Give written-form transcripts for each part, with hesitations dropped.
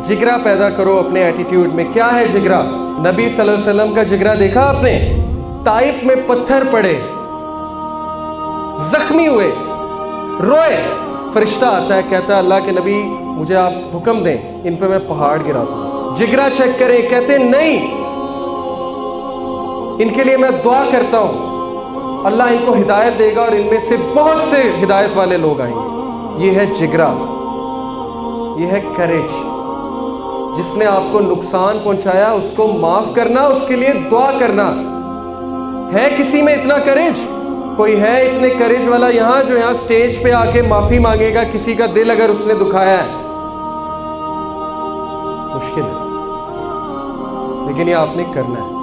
जिगरा पैदा करो अपने एटीट्यूड में। क्या है जिगरा? नबी सल्लल्लाहु अलैहि वसल्लम का जिगरा देखा आपने? ताइफ में पत्थर पड़े, जख्मी हुए, रोए, फरिश्ता आता है, कहता है अल्लाह के नबी मुझे आप हुक्म दें, इन पे मैं पहाड़ गिरा दूं। जिगरा चेक करें, कहते नहीं, इनके लिए मैं दुआ करता हूं, अल्लाह इनको हिदायत देगा और इनमें से बहुत से हिदायत वाले लोग आएंगे। ये है जिगरा, ये है करेज। जिसने आपको नुकसान पहुंचाया उसको माफ करना, उसके लिए दुआ करना। है किसी में इतना करेज? कोई है इतने करेज वाला यहाँ जो यहाँ स्टेज पे आके माफी मांगेगा किसी का दिल अगर उसने दुखाया है? मुश्किल है, लेकिन ये आपने करना है।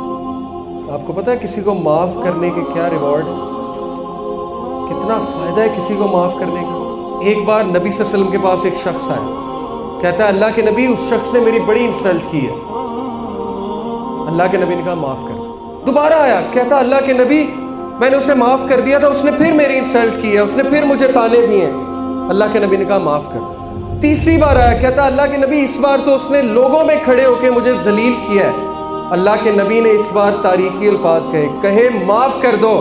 आपको पता है किसी को माफ करने के क्या रिवॉर्ड है, कितना फायदा है किसी को माफ करने का। एक बार नबी सल्लल्लाहु अलैहि वसल्लम के पास एक शख्स आया, कहता है अल्लाह के नबी उस शख्स ने मेरी बड़ी इंसल्ट की है। अल्लाह के नबी ने कहा माफ कर दो। दोबारा आया, कहता अल्लाह के नबी मैंने उसे माफ कर दिया था, उसने फिर मेरी इंसल्ट की है, उसने फिर मुझे ताने दिए। अल्लाह के नबी ने कहा माफ कर दो। तीसरी बार आया, कहता अल्लाह के नबी इस बार तो उसने लोगों में खड़े होकर मुझे जलील किया है। अल्लाह के नबी ने इस बार तारीखी अल्फाज कहे माफ कर दो,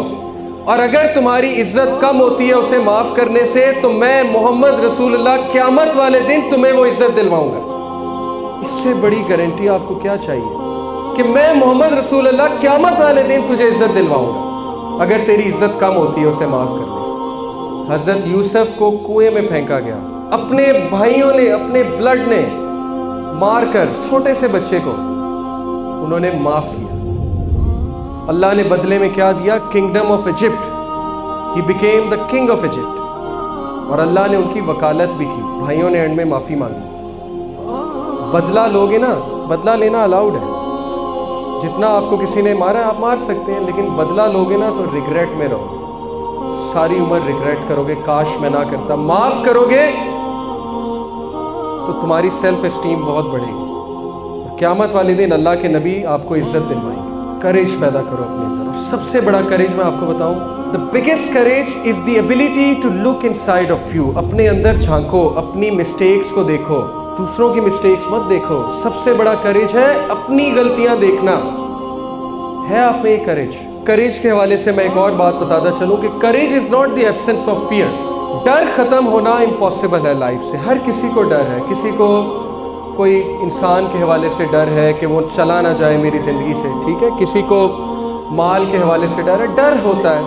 और अगर तुम्हारी इज्जत कम होती है उसे माफ करने से तो मैं मोहम्मद रसूलुल्लाह क़यामत वाले दिन तुम्हें वो इज्जत दिलवाऊंगा। इससे बड़ी गारंटी आपको क्या चाहिए कि मैं मोहम्मद रसूलुल्लाह क़यामत वाले दिन तुझे इज्जत दिलवाऊंगा अगर तेरी इज्जत कम होती है उसे माफ करने से। हजरत यूसुफ को कुएं में फेंका गया, अपने भाइयों ने, अपने ब्लड ने मारकर छोटे से बच्चे को उन्होंने माफ किया। अल्लाह ने बदले में क्या दिया? Kingdom of Egypt. He became the king of Egypt. और अल्लाह ने उनकी वकालत भी की। भाइयों ने एंड में माफी मांगी। बदला लोगे ना, बदला लेना अलाउड है। जितना आपको किसी ने मारा आप मार सकते हैं, लेकिन बदला लोगे ना तो रिग्रेट में रहोगे, सारी उम्र रिग्रेट करोगे, काश मैं ना करता। माफ करोगे तो तुम्हारी सेल्फ एस्टीम बहुत बढ़ेगी। क़यामत वाले दिन अल्लाह के नबी आपको इज्जत दिलवाएंगे। करेज पैदा करो अपने अंदर। और सबसे बड़ा करेज मैं आपको बताऊं, the biggest courage is the ability to look inside of you. अपने अंदर झांको, अपनी मिस्टेक्स को देखो, दूसरों की मिस्टेक्स मत देखो। सबसे बड़ा करेज है अपनी गलतियां देखना। है आप में ये करेज? करेज के हवाले से मैं एक और बात बताता चलूं कि courage is not the absence of fear. डर खत्म होना इम्पॉसिबल है लाइफ से। हर किसी को डर है, किसी को कोई इंसान के हवाले से डर है कि वो चला ना जाए मेरी ज़िंदगी से, ठीक है। किसी को माल के हवाले से डर है, डर होता है,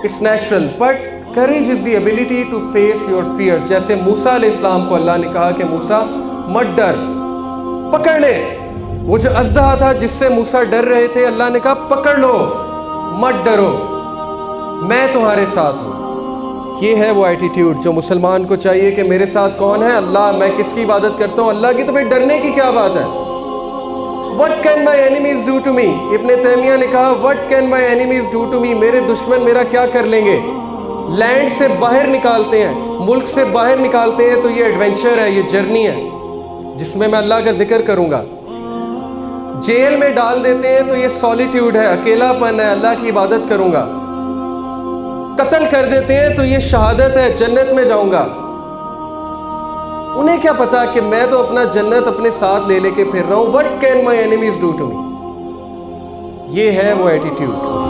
it's natural. But courage is the ability to face your fear. जैसे मूसा अलैहिस्सलाम को अल्लाह ने कहा कि मूसा मत डर, पकड़ ले। वो जो अज़दहा था जिससे मूसा डर रहे थे, अल्लाह ने कहा पकड़ लो, मत डरो, मैं तुम्हारे साथ हूँ। ये है वो एटीट्यूड जो मुसलमान को चाहिए कि मेरे साथ कौन है? अल्लाह। मैं किसकी इबादत करता हूँ? अल्लाह की। तो फिर डरने की क्या बात है? What can my enemies do to me? इब्न तैमिया ने कहा What can my enemies do to me? मेरे दुश्मन मेरा क्या कर लेंगे? लैंड से बाहर निकालते हैं, मुल्क से बाहर निकालते हैं तो ये एडवेंचर है, ये जर्नी है जिसमें मैं अल्लाह का जिक्र करूँगा। जेल में डाल देते हैं तो ये सॉलिट्यूड है, अकेलापन है, अल्लाह की इबादत करूँगा। कत्ल कर देते हैं तो ये शहादत है, जन्नत में जाऊंगा। उन्हें क्या पता कि मैं तो अपना जन्नत अपने साथ ले लेके फिर रहा हूं। What can my enemies do to me? ये है वो एटीट्यूड।